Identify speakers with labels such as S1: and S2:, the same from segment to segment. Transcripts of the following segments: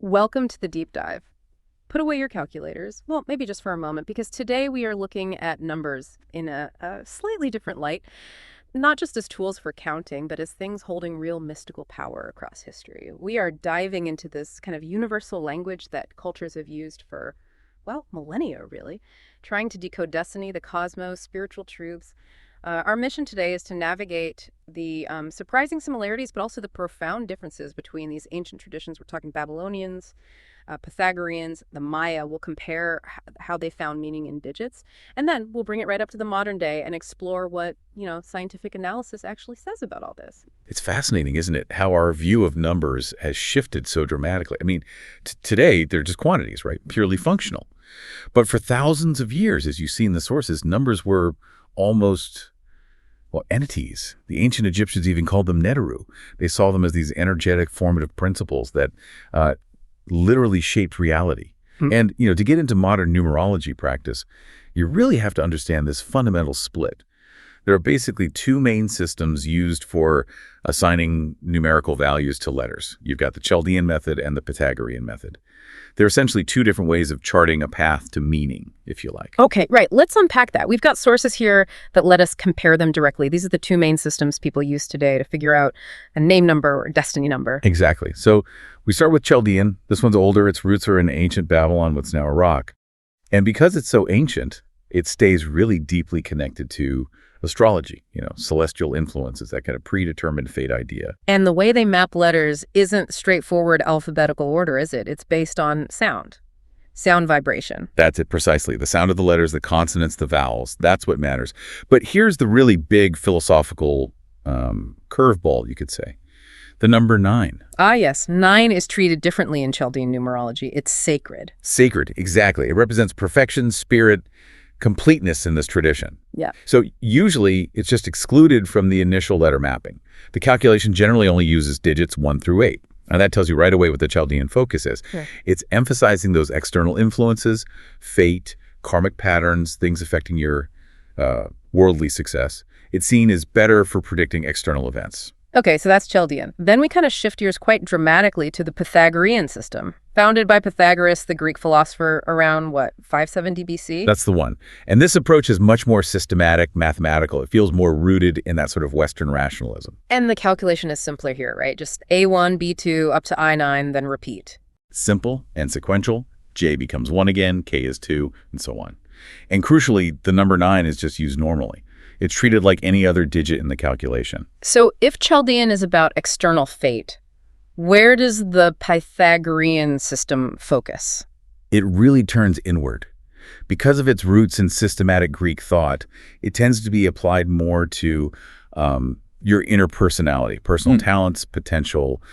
S1: Welcome to the deep dive. Put away your calculators, well, maybe just for a moment, because today we are looking at numbers in a slightly different light, not just as tools for counting, but as things holding real mystical power across history. We are diving into this kind of universal language that cultures have used for, well, millennia, really, trying to decode destiny, the cosmos, spiritual truths. Our mission today is to navigate the surprising similarities, but also the profound differences between these ancient traditions. We're talking Babylonians, Pythagoreans, the Maya. We'll compare how they found meaning in digits. And then we'll bring it right up to the modern day and explore what, scientific analysis actually says about all this.
S2: It's fascinating, isn't it, how our view of numbers has shifted so dramatically. I mean, today, they're just quantities, right? Purely functional. But for thousands of years, as you see in the sources, numbers were almost entities. The ancient Egyptians even called them neteru. They saw them as these energetic, formative principles that literally shaped reality. And, to get into modern numerology practice, you really have to understand this fundamental split. There are basically two main systems used for assigning numerical values to letters. You've got the Chaldean method and the Pythagorean method. They're essentially two different ways of charting a path to meaning, if you like.
S1: Okay, right. Let's unpack that. We've got sources here that let us compare them directly. These are the two main systems people use today to figure out a name number or a destiny number.
S2: Exactly. So we start with Chaldean. This one's older. Its roots are in ancient Babylon, what's now Iraq. And because it's so ancient, it stays really deeply connected to astrology, celestial influences, that kind of predetermined fate idea.
S1: And the way they map letters isn't straightforward alphabetical order, is it? It's based on sound vibration.
S2: That's it, precisely. The sound of the letters, the consonants, the vowels, that's what matters. But here's the really big philosophical curveball, you could say. The number 9.
S1: Ah, yes. 9 is treated differently in Chaldean numerology. It's sacred.
S2: Sacred, exactly. It represents perfection, spirit, completeness in this tradition.
S1: Yeah.
S2: So usually it's just excluded from the initial letter mapping. The calculation generally only uses digits 1 through 8. And that tells you right away what the Chaldean focus is.
S1: Sure.
S2: It's emphasizing those external influences, fate, karmic patterns, things affecting your worldly success. It's seen as better for predicting external events.
S1: Okay, so that's Chaldean. Then we kind of shift gears quite dramatically to the Pythagorean system, founded by Pythagoras, the Greek philosopher, around, 570 BC?
S2: That's the one. And this approach is much more systematic, mathematical. It feels more rooted in that sort of Western rationalism.
S1: And the calculation is simpler here, right? Just A1, B2, up to I9, then repeat.
S2: Simple and sequential. J becomes 1 again, K is 2, and so on. And crucially, the number 9 is just used normally. It's treated like any other digit in the calculation.
S1: So if Chaldean is about external fate, where does the Pythagorean system focus?
S2: It really turns inward. Because of its roots in systematic Greek thought, it tends to be applied more to your inner personality, personal talents, potential,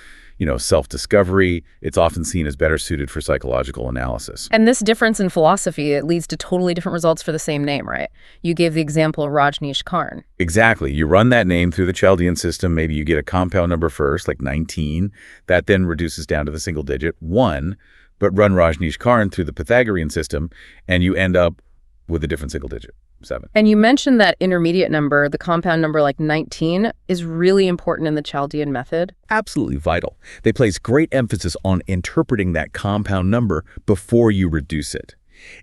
S2: self-discovery. It's often seen as better suited for psychological analysis.
S1: And this difference in philosophy, it leads to totally different results for the same name, right? You gave the example of Rajneesh-Karn.
S2: Exactly. You run that name through the Chaldean system. Maybe you get a compound number first, like 19. That then reduces down to the single digit, 1. But run Rajneesh-Karn through the Pythagorean system, and you end up with a different single digit, 7.
S1: And you mentioned that intermediate number, the compound number like 19, is really important in the Chaldean method.
S2: Absolutely vital. They place great emphasis on interpreting that compound number before you reduce it.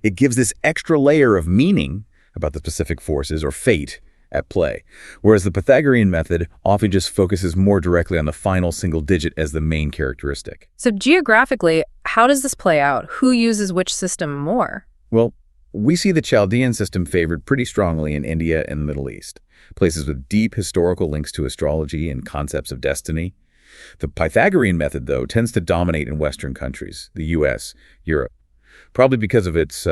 S2: It gives this extra layer of meaning about the specific forces or fate at play, whereas the Pythagorean method often just focuses more directly on the final single digit as the main characteristic.
S1: So geographically, how does this play out? Who uses which system more?
S2: Well, we see the Chaldean system favored pretty strongly in India and the Middle East, places with deep historical links to astrology and concepts of destiny. The Pythagorean method, though, tends to dominate in Western countries, the US, Europe, probably because of its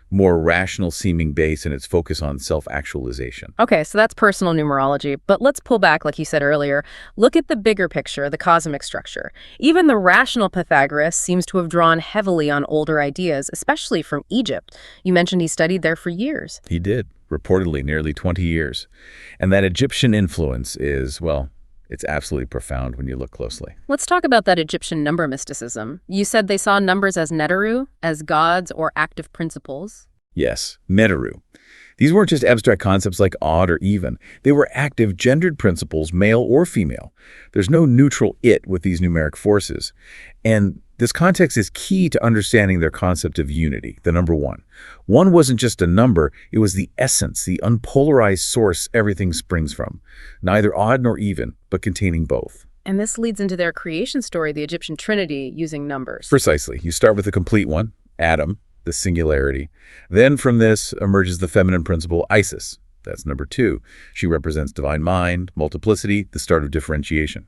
S2: more rational-seeming base and its focus on self-actualization.
S1: Okay, so that's personal numerology, but let's pull back, like you said earlier. Look at the bigger picture, the cosmic structure. Even the rational Pythagoras seems to have drawn heavily on older ideas, especially from Egypt. You mentioned he studied there for years.
S2: He did, reportedly nearly 20 years. And that Egyptian influence is, it's absolutely profound when you look closely.
S1: Let's talk about that Egyptian number mysticism. You said they saw numbers as neteru, as gods or active principles.
S2: Yes, neteru. These weren't just abstract concepts like odd or even. They were active, gendered principles, male or female. There's no neutral it with these numeric forces. And this context is key to understanding their concept of unity, the number one. One wasn't just a number, it was the essence, the unpolarized source everything springs from. Neither odd nor even, but containing both.
S1: And this leads into their creation story, the Egyptian Trinity, using numbers.
S2: Precisely. You start with the complete one, Adam, the singularity. Then from this emerges the feminine principle, Isis. That's number two. She represents divine mind, multiplicity, the start of differentiation.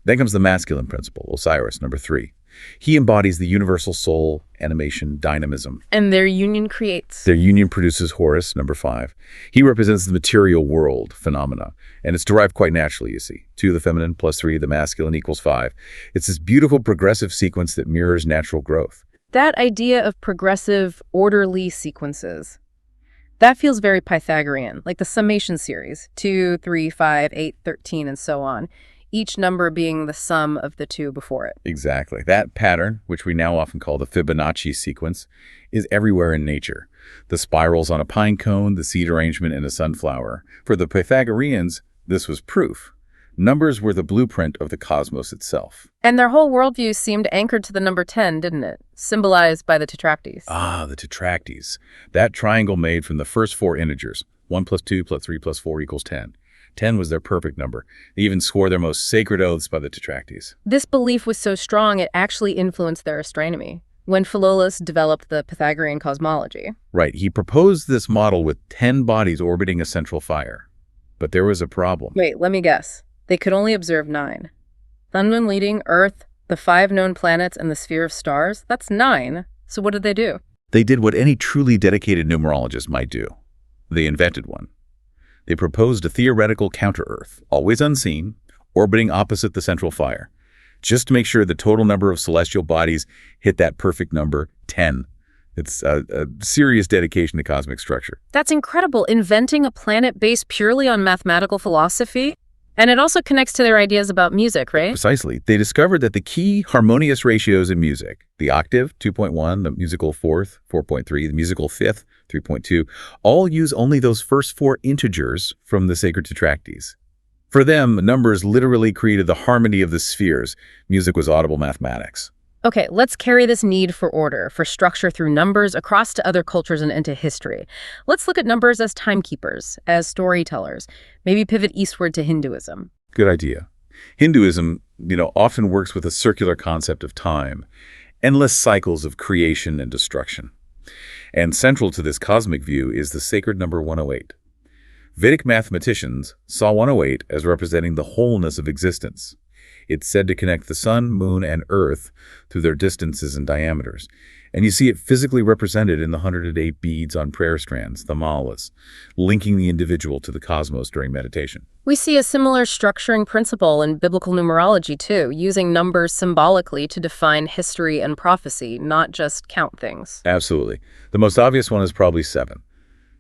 S2: Then comes the masculine principle, Osiris, number three. He embodies the universal soul, animation, dynamism.
S1: And their union creates.
S2: Their union produces Horus, number five. He represents the material world, phenomena. And it's derived quite naturally, you see. 2 of the feminine plus 3 of the masculine equals 5. It's this beautiful progressive sequence that mirrors natural growth.
S1: That idea of progressive, orderly sequences, that feels very Pythagorean, like the summation series, 2, 3, 5, 8, 13, and so on, each number being the sum of the two before it.
S2: Exactly. That pattern, which we now often call the Fibonacci sequence, is everywhere in nature. The spirals on a pine cone, the seed arrangement in a sunflower. For the Pythagoreans, this was proof. Numbers were the blueprint of the cosmos itself.
S1: And their whole worldview seemed anchored to the number 10, didn't it? Symbolized by the tetracties.
S2: Ah, the tetracties. That triangle made from the first 4 integers, 1 plus 2 plus 3 plus 4 equals 10. 10 was their perfect number. They even swore their most sacred oaths by the tetracties.
S1: This belief was so strong it actually influenced their astronomy, when Philolaus developed the Pythagorean cosmology.
S2: Right, he proposed this model with 10 bodies orbiting a central fire. But there was a problem.
S1: Wait, let me guess. They could only observe 9. Sun, moon, leading, Earth, the 5 known planets, and the sphere of stars. That's 9. So what did they do?
S2: They did what any truly dedicated numerologist might do. They invented one. They proposed a theoretical counter-Earth, always unseen, orbiting opposite the central fire, just to make sure the total number of celestial bodies hit that perfect number, 10. It's a serious dedication to cosmic structure.
S1: That's incredible, inventing a planet based purely on mathematical philosophy. And it also connects to their ideas about music, right?
S2: Precisely. They discovered that the key harmonious ratios in music, the octave, 2.1, the musical fourth, 4.3, the musical fifth, 3.2, all use only those first 4 integers from the sacred tetracties. For them, numbers literally created the harmony of the spheres. Music was audible mathematics.
S1: Okay, let's carry this need for order, for structure through numbers across to other cultures and into history. Let's look at numbers as timekeepers, as storytellers, maybe pivot eastward to Hinduism.
S2: Good idea. Hinduism, often works with a circular concept of time, endless cycles of creation and destruction. And central to this cosmic view is the sacred number 108. Vedic mathematicians saw 108 as representing the wholeness of existence. It's said to connect the sun, moon, and earth through their distances and diameters. And you see it physically represented in the 108 beads on prayer strands, the malas, linking the individual to the cosmos during meditation.
S1: We see a similar structuring principle in biblical numerology, too, using numbers symbolically to define history and prophecy, not just count things.
S2: Absolutely. The most obvious one is probably 7,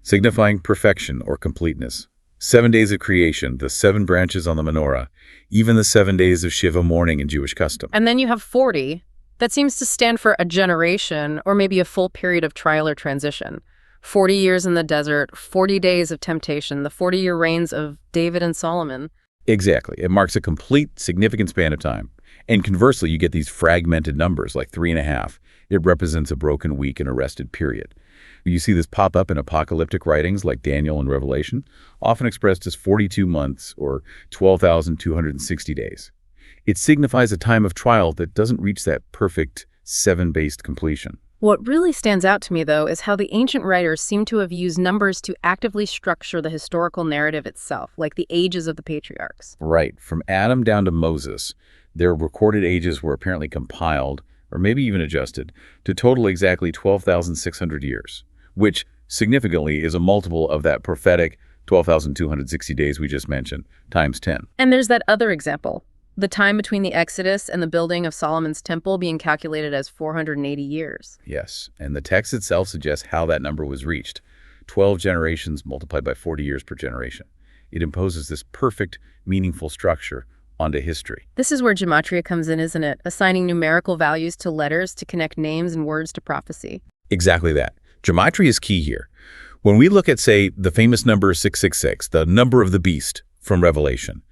S2: signifying perfection or completeness. 7 days of creation, the 7 branches on the menorah, even the 7 days of Shiva mourning in Jewish custom.
S1: And then you have 40. That seems to stand for a generation or maybe a full period of trial or transition. 40 years in the desert, 40 days of temptation, the 40-year reigns of David and Solomon.
S2: Exactly. It marks a complete, significant span of time. And conversely, you get these fragmented numbers like 3.5. It represents a broken week and arrested period. You see this pop up in apocalyptic writings like Daniel and Revelation, often expressed as 42 months or 12,260 days. It signifies a time of trial that doesn't reach that perfect 7-based completion.
S1: What really stands out to me, though, is how the ancient writers seem to have used numbers to actively structure the historical narrative itself, like the ages of the patriarchs.
S2: Right. From Adam down to Moses, their recorded ages were apparently compiled, or maybe even adjusted, to total exactly 12,600 years. Which, significantly, is a multiple of that prophetic 12,260 days we just mentioned, times 10.
S1: And there's that other example, the time between the Exodus and the building of Solomon's temple being calculated as 480 years.
S2: Yes, and the text itself suggests how that number was reached. 12 generations multiplied by 40 years per generation. It imposes this perfect, meaningful structure onto history.
S1: This is where gematria comes in, isn't it? Assigning numerical values to letters to connect names and words to prophecy.
S2: Exactly that. Gematria is key here. When we look at, say, the famous number 666, the number of the beast from Revelation,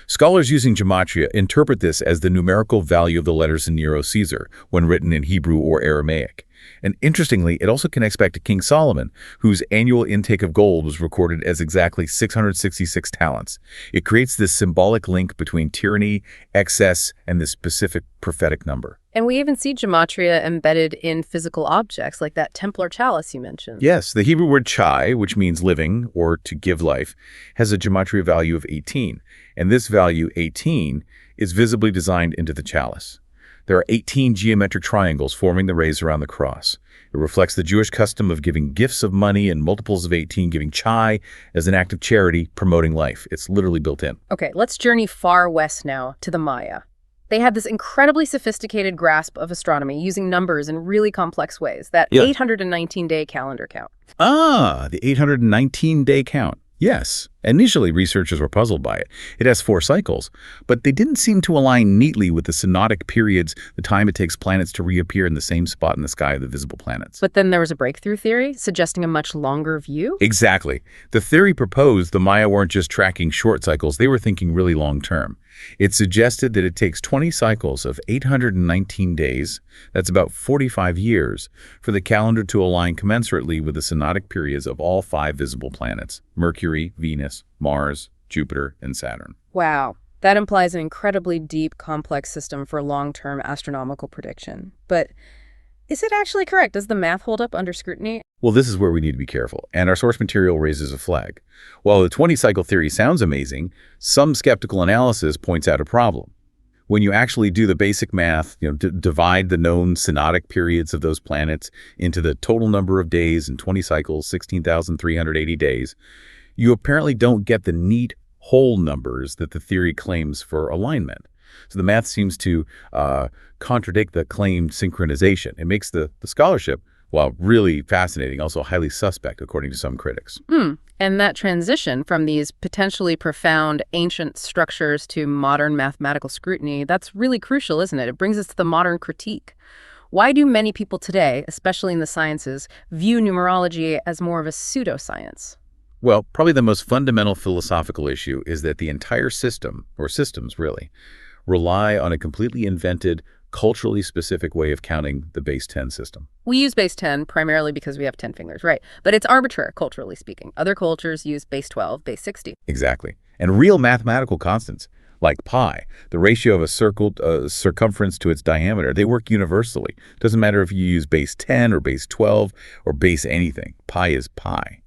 S2: scholars using gematria interpret this as the numerical value of the letters in Nero Caesar when written in Hebrew or Aramaic. And interestingly, it also connects back to King Solomon, whose annual intake of gold was recorded as exactly 666 talents. It creates this symbolic link between tyranny, excess, and this specific prophetic number.
S1: And we even see gematria embedded in physical objects, like that Templar chalice you mentioned.
S2: Yes, the Hebrew word chai, which means living or to give life, has a gematria value of 18. And this value, 18, is visibly designed into the chalice. There are 18 geometric triangles forming the rays around the cross. It reflects the Jewish custom of giving gifts of money and multiples of 18, giving chai as an act of charity, promoting life. It's literally built in.
S1: Okay, let's journey far west now to the Maya. They had this incredibly sophisticated grasp of astronomy using numbers in really complex ways, that 819-day calendar count.
S2: Ah, the 819-day count. Yes. Initially, researchers were puzzled by it. It has 4 cycles, but they didn't seem to align neatly with the synodic periods, the time it takes planets to reappear in the same spot in the sky of the visible planets.
S1: But then there was a breakthrough theory suggesting a much longer view?
S2: Exactly. The theory proposed the Maya weren't just tracking short cycles, they were thinking really long term. It suggested that it takes 20 cycles of 819 days, that's about 45 years, for the calendar to align commensurately with the synodic periods of all 5 visible planets: Mercury, Venus, Mars, Jupiter, and Saturn.
S1: Wow. That implies an incredibly deep, complex system for long-term astronomical prediction. But is it actually correct? Does the math hold up under scrutiny?
S2: Well, this is where we need to be careful, and our source material raises a flag. While the 20-cycle theory sounds amazing, some skeptical analysis points out a problem. When you actually do the basic math, divide the known synodic periods of those planets into the total number of days in 20 cycles, 16,380 days, you apparently don't get the neat whole numbers that the theory claims for alignment. So the math seems to contradict the claimed synchronization. It makes the scholarship, while really fascinating, also highly suspect, according to some critics.
S1: And that transition from these potentially profound ancient structures to modern mathematical scrutiny, that's really crucial, isn't it? It brings us to the modern critique. Why do many people today, especially in the sciences, view numerology as more of a pseudoscience?
S2: Well, probably the most fundamental philosophical issue is that the entire system, or systems really, rely on a completely invented, culturally specific way of counting the base 10 system.
S1: We use base 10 primarily because we have 10 fingers, right? But it's arbitrary, culturally speaking. Other cultures use base 12, base 60.
S2: Exactly. And real mathematical constants, like pi, the ratio of a circled circumference to its diameter, they work universally. Doesn't matter if you use base 10 or base 12 or base anything. Pi is pi.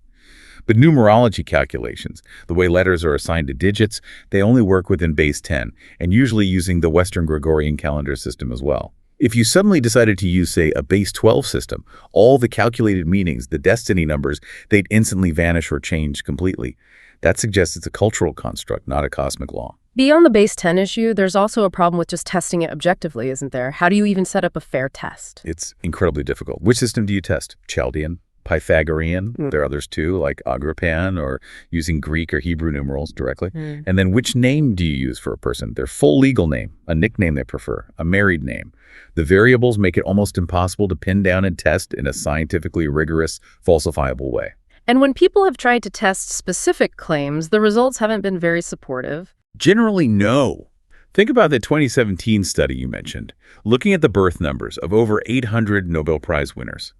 S2: But numerology calculations, the way letters are assigned to digits, they only work within base 10, and usually using the Western Gregorian calendar system as well. If you suddenly decided to use, say, a base 12 system, all the calculated meanings, the destiny numbers, they'd instantly vanish or change completely. That suggests it's a cultural construct, not a cosmic law.
S1: Beyond the base 10 issue, there's also a problem with just testing it objectively, isn't there? How do you even set up a fair test?
S2: It's incredibly difficult. Which system do you test? Chaldean? Pythagorean? There are others too, like Agrippan, or using Greek or Hebrew numerals directly. And then which name do you use for a person? Their full legal name, a nickname they prefer, a married name. The variables make it almost impossible to pin down and test in a scientifically rigorous, falsifiable way.
S1: And when people have tried to test specific claims, the results haven't been very supportive.
S2: Generally, no. Think about the 2017 study you mentioned, looking at the birth numbers of over 800 Nobel Prize winners.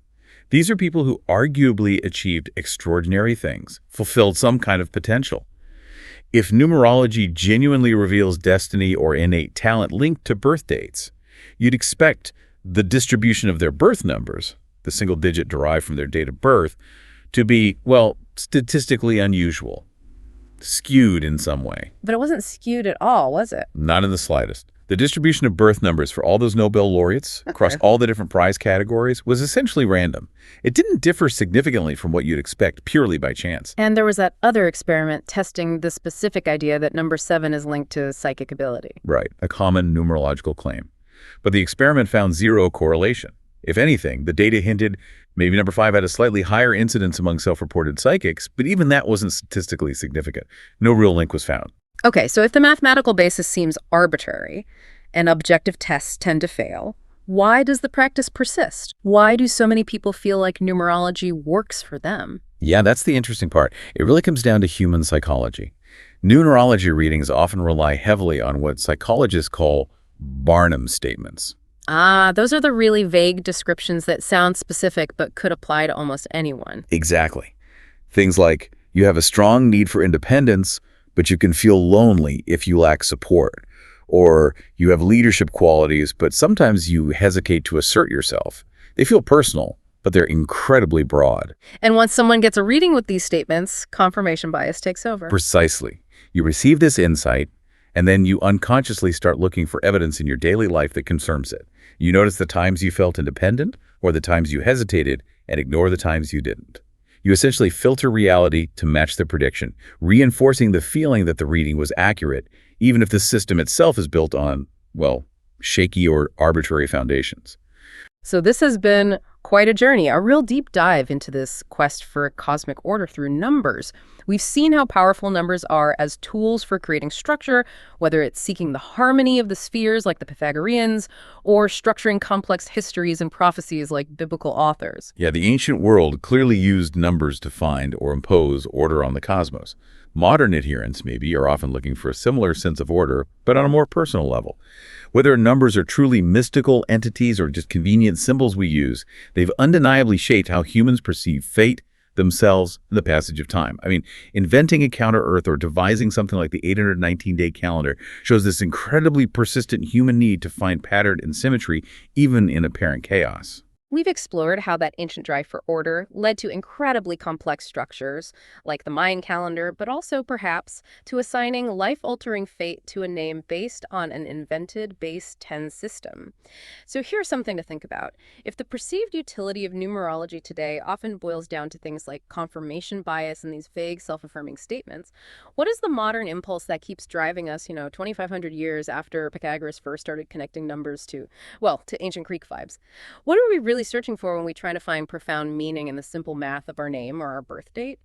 S2: These are people who arguably achieved extraordinary things, fulfilled some kind of potential. If numerology genuinely reveals destiny or innate talent linked to birth dates, you'd expect the distribution of their birth numbers, the single digit derived from their date of birth, to be, well, statistically unusual, skewed in some way.
S1: But it wasn't skewed at all, was it?
S2: Not in the slightest. The distribution of birth numbers for all those Nobel laureates across all the different prize categories was essentially random. It didn't differ significantly from what you'd expect purely by chance.
S1: And there was that other experiment testing the specific idea that number 7 is linked to psychic ability.
S2: Right, a common numerological claim. But the experiment found zero correlation. If anything, the data hinted maybe number 5 had a slightly higher incidence among self-reported psychics, but even that wasn't statistically significant. No real link was found.
S1: Okay, so if the mathematical basis seems arbitrary and objective tests tend to fail, why does the practice persist? Why do so many people feel like numerology works for them?
S2: Yeah, that's the interesting part. It really comes down to human psychology. Numerology readings often rely heavily on what psychologists call Barnum statements.
S1: Ah, those are the really vague descriptions that sound specific but could apply to almost anyone.
S2: Exactly. Things like, you have a strong need for independence, but you can feel lonely if you lack support. Or you have leadership qualities, but sometimes you hesitate to assert yourself. They feel personal, but they're incredibly broad.
S1: And once someone gets a reading with these statements, confirmation bias takes over.
S2: Precisely. You receive this insight, and then you unconsciously start looking for evidence in your daily life that confirms it. You notice the times you felt independent, or the times you hesitated, and ignore the times you didn't. You essentially filter reality to match the prediction, reinforcing the feeling that the reading was accurate, even if the system itself is built on, well, shaky or arbitrary foundations.
S1: So this has been quite a journey, a real deep dive into this quest for cosmic order through numbers. We've seen how powerful numbers are as tools for creating structure, whether it's seeking the harmony of the spheres like the Pythagoreans, or structuring complex histories and prophecies like biblical authors.
S2: Yeah, the ancient world clearly used numbers to find or impose order on the cosmos. Modern adherents, maybe, are often looking for a similar sense of order, but on a more personal level. Whether numbers are truly mystical entities or just convenient symbols we use, they've undeniably shaped how humans perceive fate, themselves, and the passage of time. I mean, inventing a counter-Earth or devising something like the 819-day calendar shows this incredibly persistent human need to find pattern and symmetry, even in apparent chaos.
S1: We've explored how that ancient drive for order led to incredibly complex structures, like the Mayan calendar, but also, perhaps, to assigning life-altering fate to a name based on an invented base 10 system. So here's something to think about. If the perceived utility of numerology today often boils down to things like confirmation bias and these vague self-affirming statements, what is the modern impulse that keeps driving us, 2,500 years after Pythagoras first started connecting numbers to, well, to ancient Greek vibes? What are we really searching for when we try to find profound meaning in the simple math of our name or our birth date?